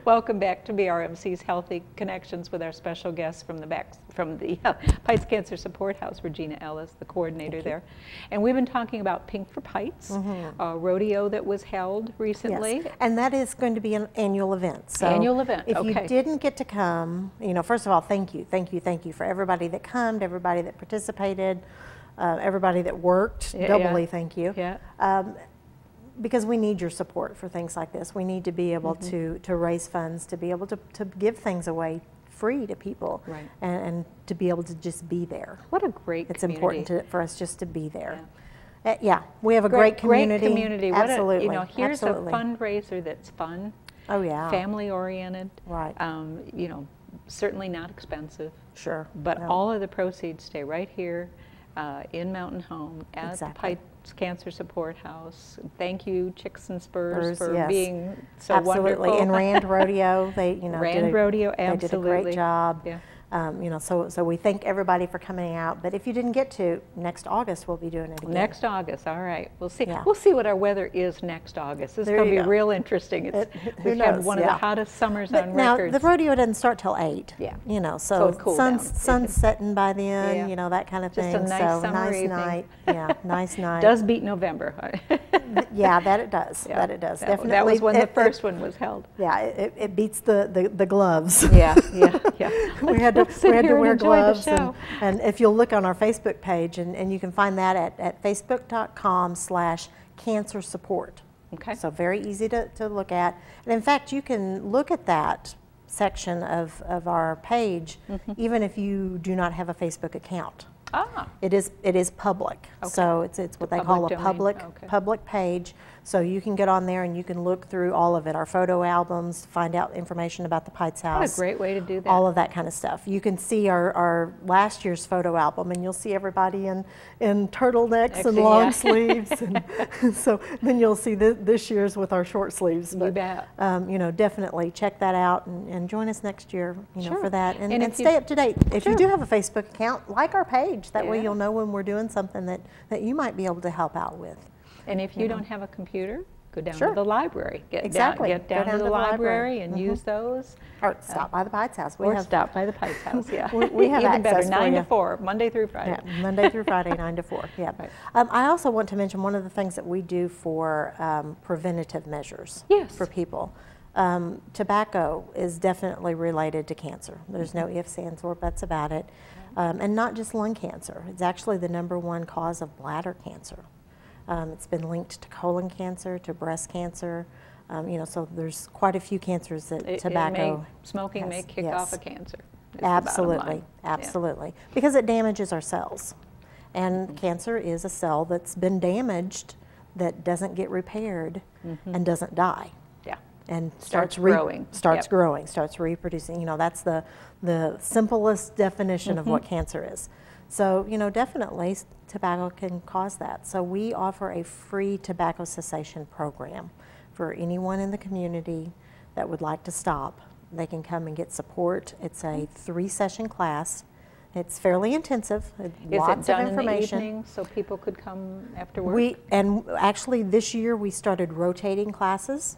Welcome back to BRMC's Healthy Connections with our special guest from the Pites Cancer Support House, Regina Ellis, the coordinator there. And we've been talking about Pink for Pites, a rodeo that was held recently. Yes. And that is going to be an annual event. So annual event, if okay. you didn't get to come, you know, first of all, thank you for everybody that came, everybody that participated, everybody that worked, doubly thank you. Yeah. Because we need your support for things like this. We need to be able to raise funds, to be able to give things away free to people, right. and to be able to just be there. What a great It's community. important for us just to be there. Yeah, we have a great community. Great community. Absolutely. You know, here's Absolutely. a fundraiser that's fun. Oh yeah. Family oriented. Right. You know, certainly not expensive. Sure. But all of the proceeds stay right here in Mountain Home at the Pites Cancer Support House. Thank you, Chicks and Spurs, for being so wonderful. And Rand Rodeo, Rand Rodeo, absolutely. They did a great job. Yeah. You know, so we thank everybody for coming out. But if you didn't get to, next August we'll be doing it again. Next August, all right. We'll see. Yeah. We'll see what our weather is next August. This is going to be real interesting. We've had one of the hottest summers on record. Now the rodeo doesn't start till 8. Yeah. You know, so it's cool sun's setting by then. Yeah. You know, that kind of Just thing. a nice so summer nice evening. night. Yeah, nice night. Does beat November. Yeah, that it does. Yeah. That it does. Definitely. That was when the first one was held. Yeah, it beats the gloves. Yeah. we had to wear gloves, and if you'll look on our Facebook page, and you can find that at facebook.com/cancer support. Okay. So very easy to look at. And in fact, you can look at that section of our page even if you do not have a Facebook account. Ah. It is public. Okay. So it's what they call a public page. So you can get on there and you can look through all of it, our photo albums, find out information about the Pites House. What a great way to do that. All of that kind of stuff. You can see our last year's photo album, and you'll see everybody in turtlenecks and long sleeves. And so then you'll see this year's with our short sleeves. But, you bet. You know, definitely check that out and join us next year, you know, for that. And stay up to date. If you do have a Facebook account, like our page. That way you'll know when we're doing something that you might be able to help out with. And if you don't have a computer, go down to the library. Get down to the library and use those. Or stop by the Pites House. Stop by the Pites House, yeah. we have even better, access 9 to 4, Monday through Friday. Yeah, Monday through Friday, 9 to 4, yeah. Right. I also want to mention one of the things that we do for preventative measures for people. Tobacco is definitely related to cancer. There's no ifs, ands, or buts about it. And not just lung cancer. It's actually the #1 cause of bladder cancer. It's been linked to colon cancer, to breast cancer. You know, so there's quite a few cancers that tobacco smoking may kick off a cancer. Absolutely, absolutely. Because it damages our cells. And cancer is a cell that's been damaged that doesn't get repaired and doesn't die. And starts growing, starts reproducing. You know, that's the simplest definition of what cancer is. So, you know, definitely tobacco can cause that. So we offer a free tobacco cessation program for anyone in the community that would like to stop. They can come and get support. It's a 3-session class. It's fairly intensive. Lots of information. Is it done in the evening so people could come after work? And actually this year we started rotating classes.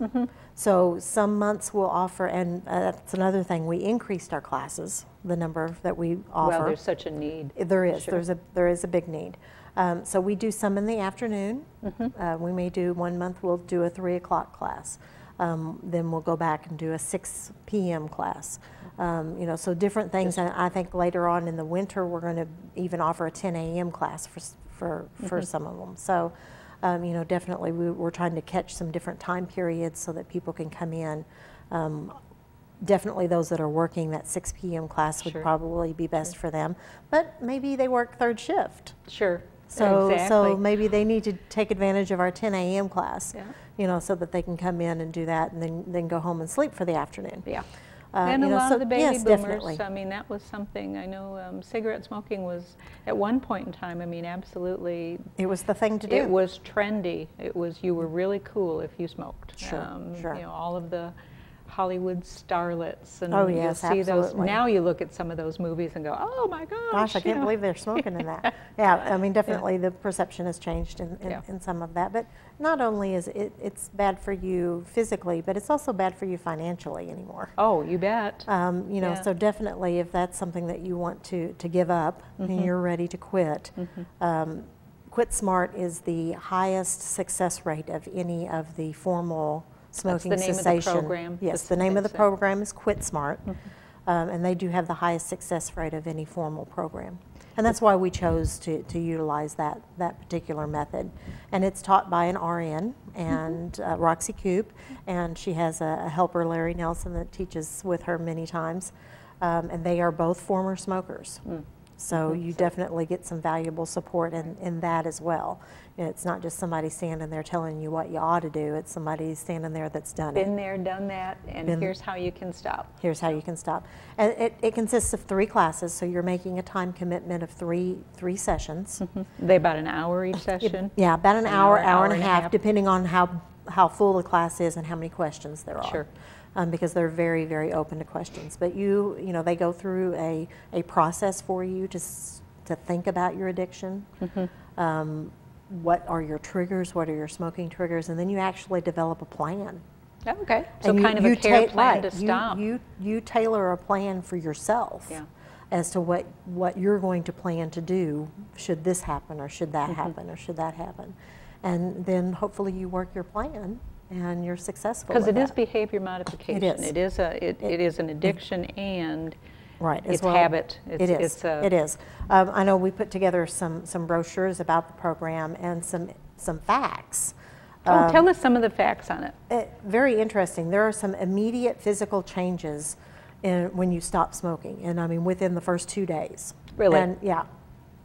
So some months we'll offer, and that's another thing, we increased our classes, the number that we offer. Well, there's such a need. There is. There is a big need. So we do some in the afternoon. We may do, one month we'll do a 3 o'clock class. Then we'll go back and do a 6 p.m. class. You know, so different things. And I think later on in the winter we're going to even offer a 10 a.m. class for some of them. So, you know, definitely we're trying to catch some different time periods so that people can come in. Definitely those that are working that 6 p.m. class would probably be best for them. But maybe they work 3rd shift. So maybe they need to take advantage of our 10 a.m. class, you know, so that they can come in and do that and then go home and sleep for the afternoon. And you a know, lot of the baby boomers, definitely. I mean, that was something, I know cigarette smoking was, at one point in time, I mean, absolutely. It was the thing to do. It was trendy. It was, you were really cool if you smoked. Sure. You know, all of the Hollywood starlets, and Oh, you'll yes, see those. absolutely. Now you look at some of those movies and go, oh my gosh. Gosh, I can't believe they're smoking in that. Yeah, I mean, definitely the perception has changed in some of that. But not only is it's bad for you physically, but it's also bad for you financially anymore. Oh, you bet. You know, so definitely if that's something that you want to give up and you're ready to quit, Quit Smart is the highest success rate of any of the formal smoking That's the name cessation. of the program. Yes, the name of the program is Quit Smart, and they do have the highest success rate of any formal program. And that's why we chose to utilize that particular method. And it's taught by an RN, and Roxy Coop, and she has a helper, Larry Nelson, that teaches with her many times. And they are both former smokers. So you definitely get some valuable support in that as well. It's not just somebody standing there telling you what you ought to do. It's somebody standing there that's done it. Been there, done that, and here's how you can stop. Here's how you can stop. And it consists of 3 classes, so you're making a time commitment of three sessions. They about an hour each session? Yeah, about an hour, hour and a half, half. depending on how full the class is and how many questions there are. Sure. Because they're very, very open to questions. But you know, they go through a process for you to think about your addiction. What are your triggers? What are your smoking triggers? And then you actually develop a plan. Okay, so And kind of a care plan to stop. You tailor a plan for yourself as to what you're going to plan to do should this happen, or should that happen, or should that happen. And then hopefully you work your plan and you're successful. Because it is behavior modification. It is. It is an addiction, and right, it's habit. It is. I know we put together some brochures about the program and some facts. Tell us some of the facts on it. Very interesting. There are some immediate physical changes when you stop smoking, and I mean within the first 2 days. Really? And yeah,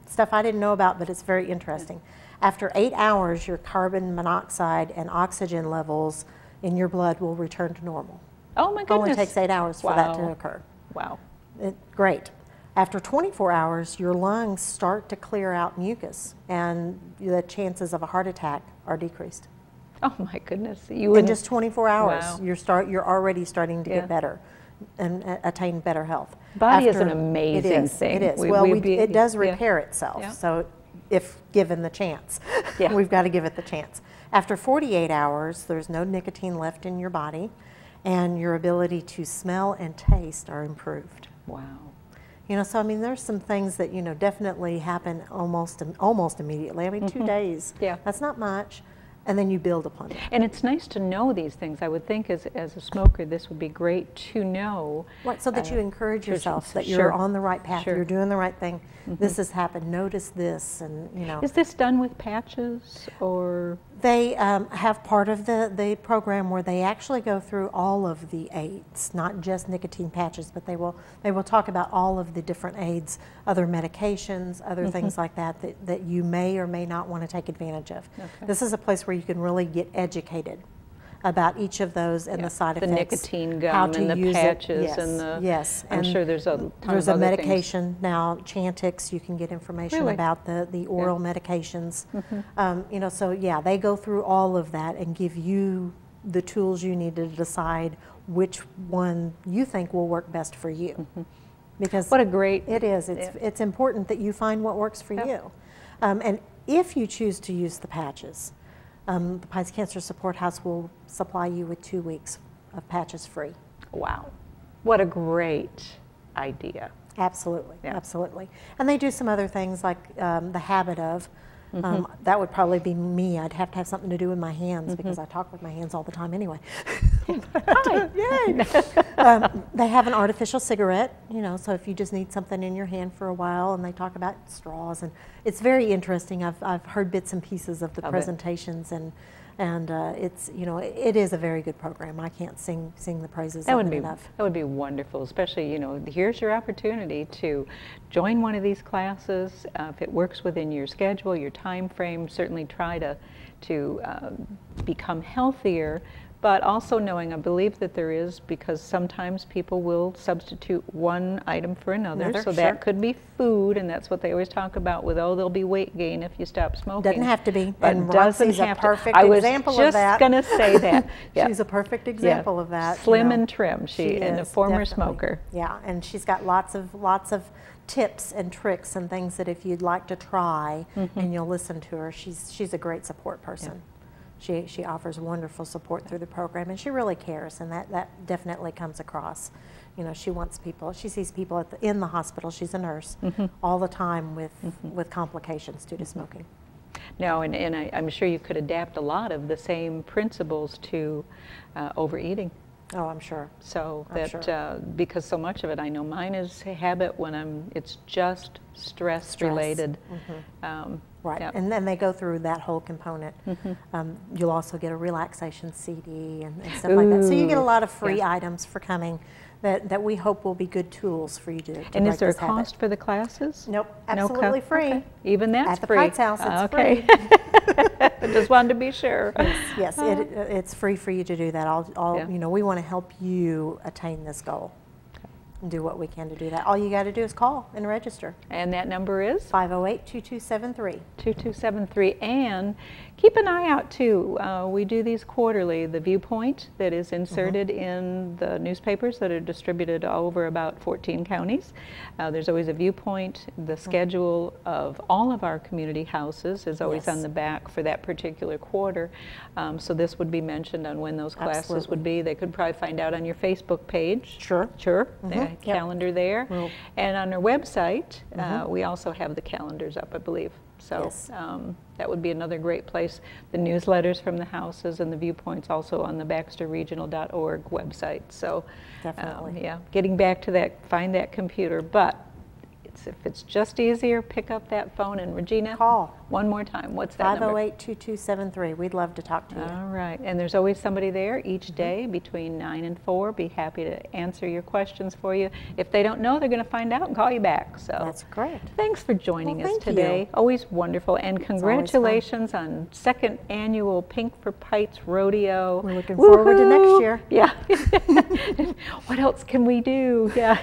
stuff I didn't know about, but it's very interesting. After 8 hours, your carbon monoxide and oxygen levels in your blood will return to normal. Oh my It goodness. only takes 8 hours for that to occur. Wow. Great. After 24 hours, your lungs start to clear out mucus, and the chances of a heart attack are decreased. Oh my goodness. In just 24 hours, Wow. you're already starting to get better and attain better health. Body is an amazing thing. It is. It does repair itself. So if given the chance, we've got to give it the chance. After 48 hours, there's no nicotine left in your body, and your ability to smell and taste are improved. Wow. You know, so I mean, there's some things that, you know, definitely happen almost immediately. I mean, 2 days. Yeah. That's not much. And then you build upon it. And it's nice to know these things. I would think as a smoker, this would be great to know. Right, so that you encourage yourself that you're on the right path, you're doing the right thing. This has happened, notice this, and you know. Is this done with patches, or? They have part of the program where they actually go through all of the aids, not just nicotine patches, but they will talk about all of the different aids, other medications, other things like that you may or may not want to take advantage of. Okay. This is a place where you can really get educated about each of those and the side effects. The nicotine gum and the patches and the. Yes. I'm sure there's a ton there's of a other medication things. now, Chantix. You can get information about the oral medications. You know, so yeah, they go through all of that and give you the tools you need to decide which one you think will work best for you. Because what a great it is. It's important that you find what works for you. And if you choose to use the patches, the Pines Cancer Support House will supply you with 2 weeks of patches free. Wow. What a great idea. Absolutely, absolutely. And they do some other things like the habit of. That would probably be me. I'd have to have something to do with my hands because I talk with my hands all the time anyway. Yay! They have an artificial cigarette, you know, so if you just need something in your hand for a while, and they talk about straws, and it's very interesting. I've heard bits and pieces of the presentations, and it's, you know, it is a very good program. I can't sing the praises of it enough. That would be wonderful, especially, you know, here's your opportunity to join one of these classes. If it works within your schedule, your time frame, certainly try to become healthier. but also knowing, I believe that there is, because sometimes people will substitute one item for another. So sure. that could be food, and that's what they always talk about with, oh, there'll be weight gain if you stop smoking. Doesn't have to be. But And doesn't Roxy's a have to. perfect I was example of that. just going to say that. Yeah. She's a perfect example of that. Slim you know. and trim, and a is, former definitely. smoker. Yeah, and she's got lots of tips and tricks and things that if you'd like to try and you'll listen to her, she's a great support person. She offers wonderful support through the program, and she really cares, and that definitely comes across. You know, she wants people. She sees people in the hospital. She's a nurse all the time with complications due to smoking. No, and I'm sure you could adapt a lot of the same principles to overeating. Oh, I'm sure. So I'm that sure. Because so much of it, I know mine is a habit when it's just stress related. Right, yeah. and then they go through that whole component. You'll also get a relaxation CD and stuff like that. So you get a lot of free items for coming that we hope will be good tools for you to And break is there a this habit. cost for the classes? Nope, No absolutely free. Okay. Even that's At the free? Pites House, it's okay. I just wanted to be sure. Yes, it's free for you to do that. You know, we want to help you attain this goal and do what we can to do that. All you got to do is call and register. And that number is? 508-2273. 2273. And keep an eye out too. We do these quarterly. The Viewpoint that is inserted in the newspapers that are distributed all over about 14 counties. There's always a Viewpoint. The schedule of all of our community houses is always on the back for that particular quarter. So this would be mentioned on when those classes would be. They could probably find out on your Facebook page. Sure. Sure. The calendar there. Well, and on our website, we also have the calendars up, I believe. So that would be another great place. The newsletters from the houses and the Viewpoints also on the baxterregional.org website. So definitely. yeah, getting back to that, find that computer. But if it's just easier, pick up that phone. And Regina, call one more time. What's that number? 508-2273. We'd love to talk to you. All right. And there's always somebody there each day between 9 and 4. Be happy to answer your questions for you. If they don't know, they're going to find out and call you back. So That's great. Thanks for joining us thank today. you. Always wonderful. And congratulations on 2nd annual Pink for Pites Rodeo. We're looking forward to next year. Yeah. What else can we do? Yeah.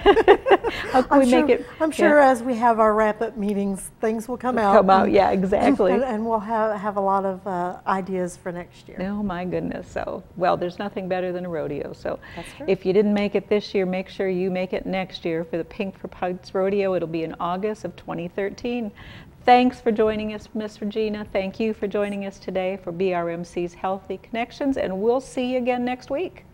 How can we make it? I'm sure as we have our wrap-up meetings, things will come out. Come out, yeah, exactly. And we'll have a lot of ideas for next year. Oh my goodness. So, well, there's nothing better than a rodeo. So That's true. if you didn't make it this year, make sure you make it next year for the Pink for Pites Rodeo. It'll be in August of 2013. Thanks for joining us, Miss Regina. Thank you for joining us today for BRMC's Healthy Connections, and we'll see you again next week.